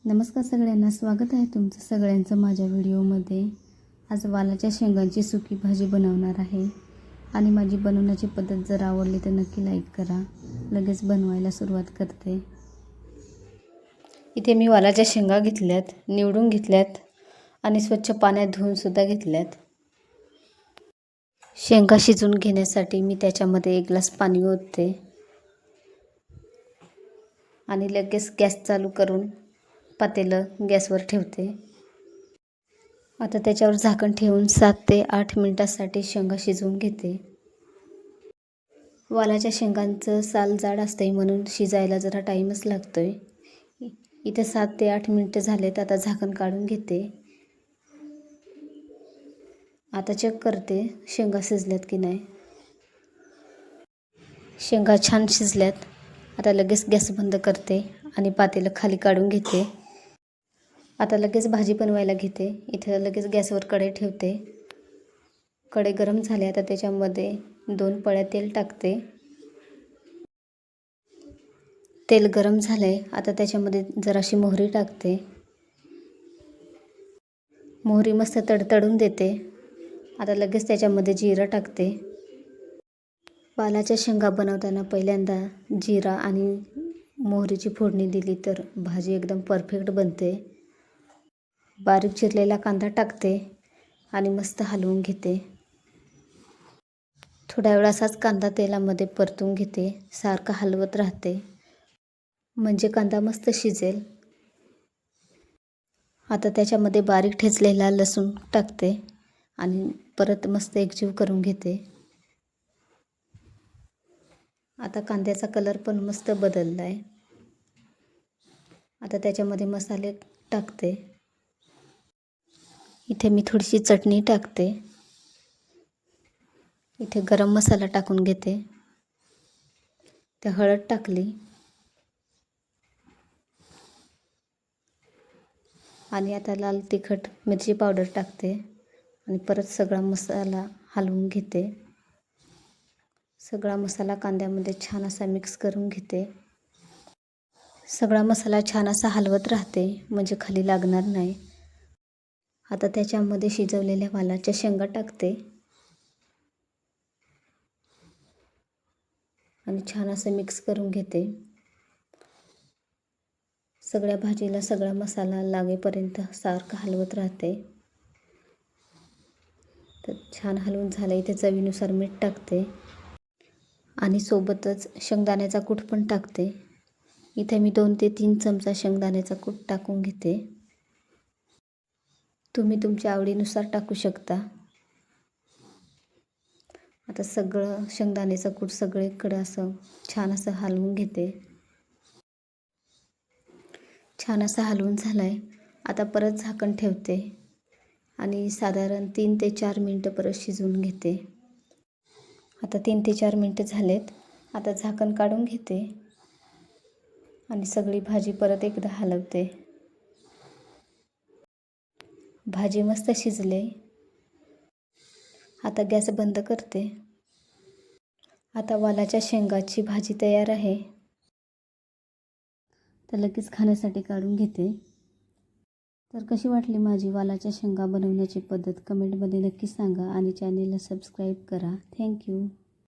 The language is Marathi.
नमस्कार सगळ्यांना, स्वागत आहे तुमचं सगळ्यांचं माझ्या व्हिडिओमध्ये। आज वालाच्या शेंगांची सुकी भाजी बनवणार आहे आणि माझी बनवण्याची पद्धत जर आवडली तर नक्की लाईक करा। लगेच बनवायला सुरुवात करते। इथे मी वालाच्या शेंगा घेतल्यात, निवडून घेतल्यात आणि स्वच्छ पाण्यात धुवून सुद्धा घेतल्यात। शेंगा शिजवून घेण्यासाठी मी त्याच्यामध्ये 1 ग्लास पाणी ओतते आणि लगेच गॅस चालू करून पातेलं गॅसवर ठेवते। आता त्याच्यावर झाकण ठेवून 7 ते 8 मिनिटांसाठी शेंगा शिजवून घेते। वालाच्या शेंगांचं साल जाड असते म्हणून शिजायला जरा टाईमच लागतोय। इथे 7 ते 8 मिनिटं झालेत। आता झाकण काढून घेते। आता चेक करते शेंगा शिजल्यात की नाही। शेंगा छान शिजल्यात। आता लगेच गॅस बंद करते आणि पातेलं खाली काढून घेते। आता लगेच भाजी बनवायला घेते। इथे लगेच गॅसवर कढई ठेवते। कढई गरम झाली। आता त्याच्यामध्ये 2 पळ्या तेल टाकते। तेल गरम झाले। आता त्याच्यामध्ये जराशी मोहरी टाकते। मोहरी मस्त तडतडून देते। आता लगेच त्याच्यामध्ये जिरं टाकते। वालाच्या शेंगा बनवताना पहिल्यांदा जिरा आणि मोहरीची फोडणी दिली तर भाजी एकदम परफेक्ट बनते। बारीक चिरलेला कांदा टाकते आणि मस्त हलवून घेते। थोड्या वेळ असाच कांदा तेलामध्ये परतून घेते। सारखं हलवत राहते म्हणजे कांदा मस्त शिजेल। आता त्याच्यामध्ये बारीक ठेचलेला लसूण टाकते आणि परत मस्त एकजीव करून घेते। आता कांद्याचा कलर पण मस्त बदलला आहे। आता त्याच्यामध्ये मसाले टाकते। इथे मी थोडीशी चटणी टाकते। इथे गरम मसाला टाकून घेते। त्या हळद टाकली आणि आता लाल तिखट मिरची पावडर टाकते आणि परत सगळा मसाला हलवून घेते। सगळा मसाला कांद्यामध्ये छान असा मिक्स करून घेते। सगळा मसाला छान असा हलवत राहते म्हणजे खाली लागणार नाही। आता त्याच्यामध्ये शिजवलेल्या वालाच्या शेंगा टाकते आणि छान असं मिक्स करून घेते। सगळ्या भाजीला सगळा मसाला लागेपर्यंत सारखं हलवत राहते। तर छान हलवून झालं। इथे चवीनुसार मीठ टाकते आणि सोबतच शेंगदाण्याचा कूट पण टाकते। इथे मी 2 ते 3 चमचा शेंगदाण्याचा कूट टाकून घेते। तुम्ही तुमच्या आवडीनुसार टाकू शकता। आता सगळं शेंगदाण्याचा कूट सगळीकडे असं छान असं हलवून घेते। छान असं हलवून झालंय। आता परत झाकण ठेवते आणि साधारण 3 ते 4 मिनिटं परत शिजवून घेते। आता 3 ते 4 मिनिटं झालेत। आता झाकण काढून घेते आणि सगळी भाजी परत एकदा हलवते। भाजी मस्त शिजले। आता गॅस बंद करते। आता वालाच्या शेंगाची भाजी तयार आहे। तर लगेच खाण्यासाठी काढून घेते। तर कशी वाटली माझी वालाच्या शेंगा बनवण्याची पद्धत कमेंटमध्ये नक्की सांगा आणि चॅनेलला सबस्क्राईब करा। थँक्यू।